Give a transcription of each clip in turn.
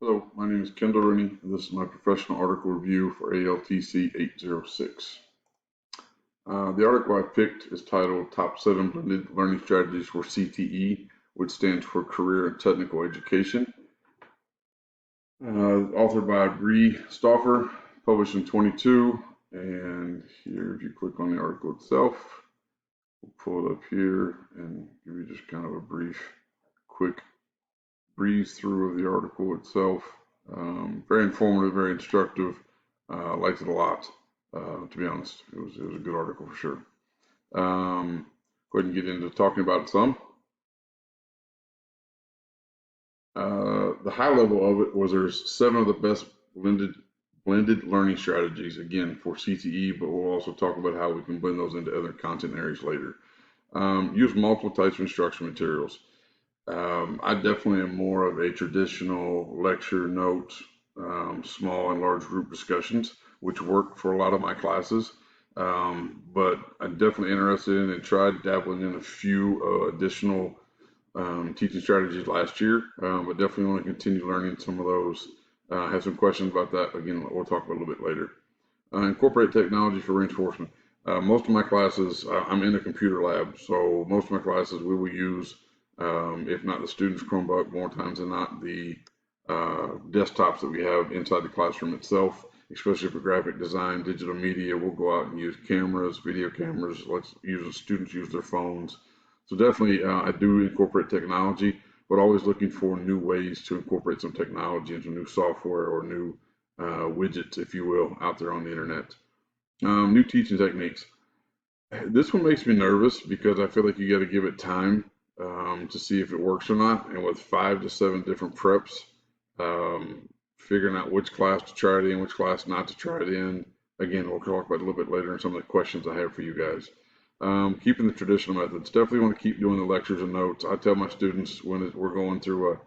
Hello, my name is KRooney, and this is my professional article review for ALTC806. The article I picked is titled Top 7 Blended Learning Strategies for CTE, which stands for Career and Technical Education. Authored by Bree Stauffer, published in 22. And here, if you click on the article itself, we'll pull it up here and give you just kind of a brief, quick breeze through of the article itself. Very informative, very instructive. Liked it a lot, to be honest. It was a good article for sure. Go ahead and get into talking about it some. The high level of it was there's 7 of the best blended learning strategies, again, for CTE, but we'll also talk about how we can blend those into other content areas later. Use multiple types of instruction materials. I definitely am more of a traditional lecture, notes, small and large group discussions, which work for a lot of my classes. But I'm definitely interested in and tried dabbling in a few additional teaching strategies last year, but definitely want to continue learning some of those. Have some questions about that. Again, we'll talk about a little bit later. Incorporate technology for reinforcement. Most of my classes, I'm in a computer lab, so most of my classes we will use, if not the students' Chromebook, more times than not, the desktops that we have inside the classroom itself, especially for graphic design, digital media. We'll go out and use cameras, video cameras. Let's use the students use their phones. So definitely, I do incorporate technology, but always looking for new ways to incorporate some technology into new software or new widgets, if you will, out there on the internet. New teaching techniques. This one makes me nervous because I feel like you got to give it time to see if it works or not. And with 5 to 7 different preps, figuring out which class to try it in, which class not to try it in. Again, we'll talk about it a little bit later in some of the questions I have for you guys. Keeping the traditional methods. Definitely want to keep doing the lectures and notes. I tell my students when we're going through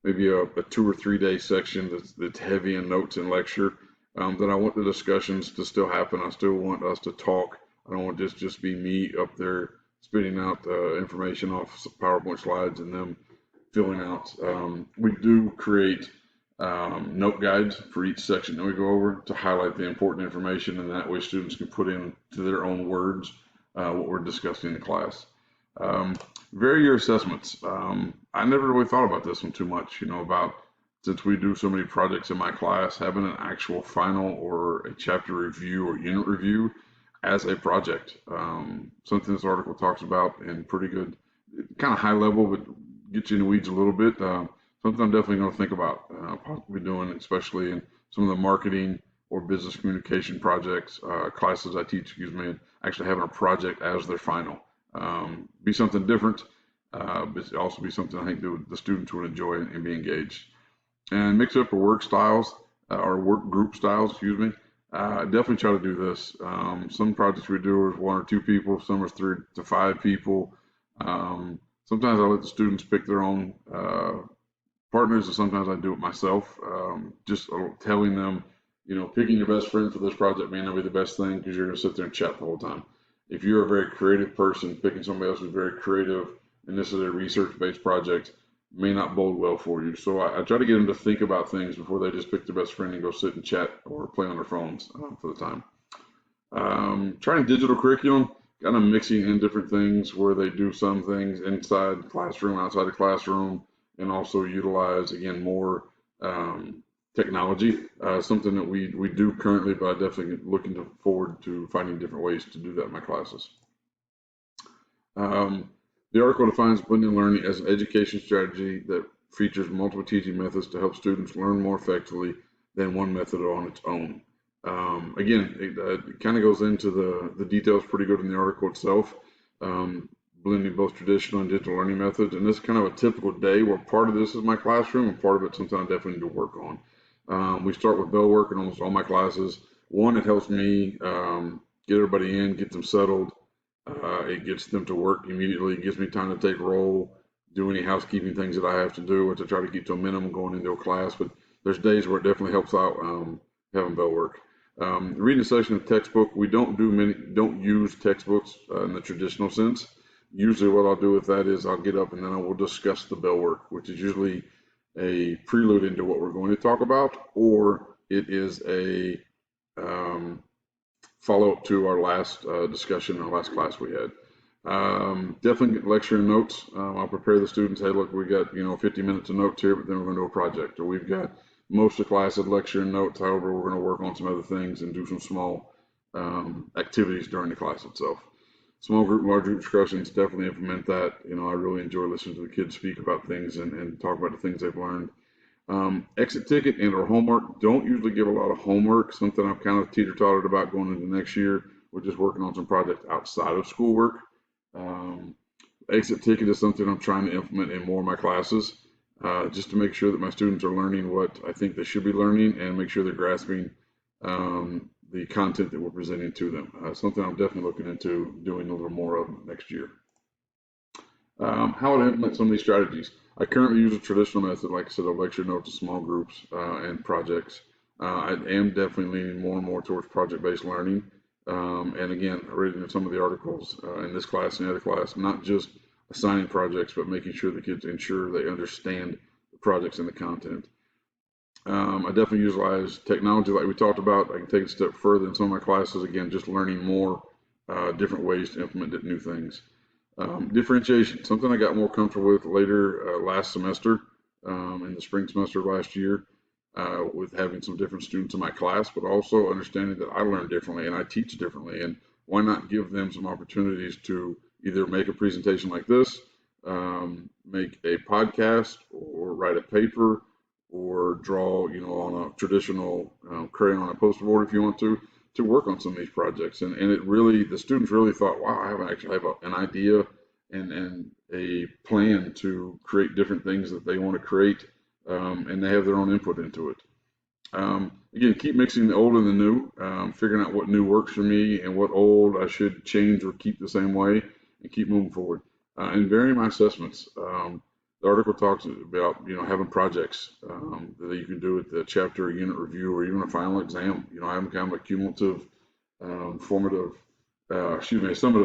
maybe a 2 or 3 day section that's heavy in notes and lecture, that I want the discussions to still happen. I still want us to talk. I don't want this just be me up there spitting out information off PowerPoint slides and them filling out. We do create note guides for each section that we go over to highlight the important information, and that way students can put into their own words what we're discussing in the class. Vary your assessments. I never really thought about this one too much, about since we do so many projects in my class, having an actual final or a chapter review or unit review as a project. Something this article talks about and pretty good, kind of high level, but get you in the weeds a little bit. Something I'm definitely going to think about possibly doing, especially in some of the marketing or business communication projects, classes I teach, actually having a project as their final. Be something different, but also be something I think the students would enjoy and be engaged. And mix up our work styles, or work group styles, definitely try to do this. Some projects we do is 1 or 2 people, some are 3 to 5 people. Sometimes I let the students pick their own partners, and sometimes I do it myself. Just telling them, picking your best friend for this project may not be the best thing because you're going to sit there and chat the whole time. If you're a very creative person, picking somebody else who's very creative, and this is a research-based project, may not bode well for you. So I try to get them to think about things before they just pick their best friend and go sit and chat or play on their phones for the time. Trying digital curriculum, kind of mixing in different things where they do some things inside the classroom, outside the classroom, and also utilize, again, more technology, something that we do currently, but I definitely looking forward to finding different ways to do that in my classes. The article defines blended learning as an education strategy that features multiple teaching methods to help students learn more effectively than one method on its own. Again, it kind of goes into the details pretty good in the article itself, blending both traditional and digital learning methods. And this is kind of a typical day where part of this is my classroom and part of it something I definitely need to work on. We start with bell work in almost all my classes. One, it helps me get everybody in, get them settled. It gets them to work immediately. It gives me time to take roll, do any housekeeping things that I have to do, which I try to keep to a minimum going into a class. But there's days where it definitely helps out having bell work. Reading a section of textbook, we don't use textbooks in the traditional sense. Usually what I'll do with that is I'll get up and then I will discuss the bell work, which is usually a prelude into what we're going to talk about, or it is a follow-up to our last discussion, our last class we had. Definitely get lecture and notes. I'll prepare the students. Hey, look, we got 50 minutes of notes here, but then we're going to do a project, or we've got most of the class at lecture and notes. However, we're going to work on some other things and do some small activities during the class itself. Small group, large group discussions, definitely implement that. I really enjoy listening to the kids speak about things and talk about the things they've learned. Exit ticket and or homework. Don't usually give a lot of homework. Something I've kind of teeter-tottered about going into next year. We're just working on some projects outside of schoolwork. Exit ticket is something I'm trying to implement in more of my classes, just to make sure that my students are learning what I think they should be learning and make sure they're grasping the content that we're presenting to them. Something I'm definitely looking into doing a little more of next year. How to implement some of these strategies. I currently use a traditional method, like I said, of lecture notes to small groups and projects. I am definitely leaning more and more towards project-based learning. And again, reading some of the articles in this class and the other class, not just assigning projects, but making sure the kids ensure they understand the projects and the content. I definitely utilize technology like we talked about. I can take it a step further in some of my classes, again, just learning more different ways to implement new things. Differentiation, something I got more comfortable with later last semester, in the spring semester of last year, with having some different students in my class, but also understanding that I learn differently and I teach differently. And why not give them some opportunities to either make a presentation like this, make a podcast, or write a paper, or draw, on a traditional crayon on a poster board if you want to work on some of these projects. And it really, the students really thought, wow, I have an idea and a plan to create different things that they want to create, and they have their own input into it. Again, keep mixing the old and the new, figuring out what new works for me and what old I should change or keep the same way, and keep moving forward. And varying my assessments. The article talks about having projects that you can do at the chapter or unit review or even a final exam. Having kind of a cumulative, summative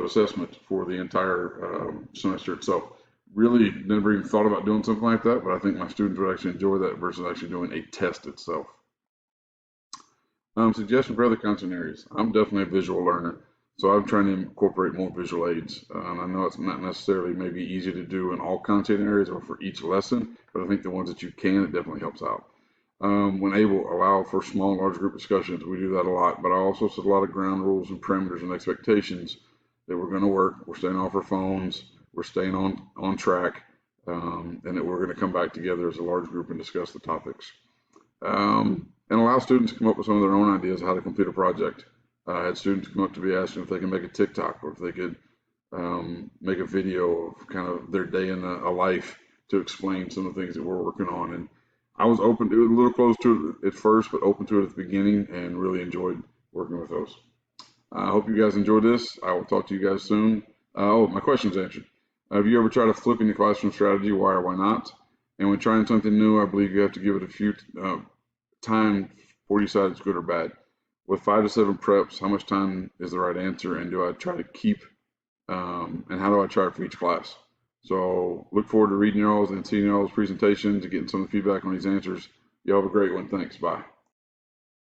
assessment for the entire semester itself. Really never even thought about doing something like that, but I think my students would actually enjoy that versus actually doing a test itself. Suggestion for other content areas. I'm definitely a visual learner, so I'm trying to incorporate more visual aids. I know it's not necessarily maybe easy to do in all content areas or for each lesson, but I think the ones that you can, it definitely helps out. When able, allow for small and large group discussions. We do that a lot, but I also set a lot of ground rules and parameters and expectations that we're going to work. We're staying off our phones. We're staying on track, and that we're going to come back together as a large group and discuss the topics. And allow students to come up with some of their own ideas of how to complete a project. I had students come up to me asking if they can make a TikTok or if they could make a video of kind of their day in a life to explain some of the things that we're working on. And I was open to it, a little close to it at first, but open to it at the beginning, and really enjoyed working with those. I hope you guys enjoyed this. I will talk to you guys soon. My question's answered. Have you ever tried a flipping the classroom strategy? Why or why not? And when trying something new, I believe you have to give it a few time before you decide it's good or bad. With 5 to 7 preps, how much time is the right answer, and do I try to keep, and how do I try it for each class? So look forward to reading y'all's and seeing y'all's presentations and getting some of the feedback on these answers. Y'all have a great one. Thanks. Bye.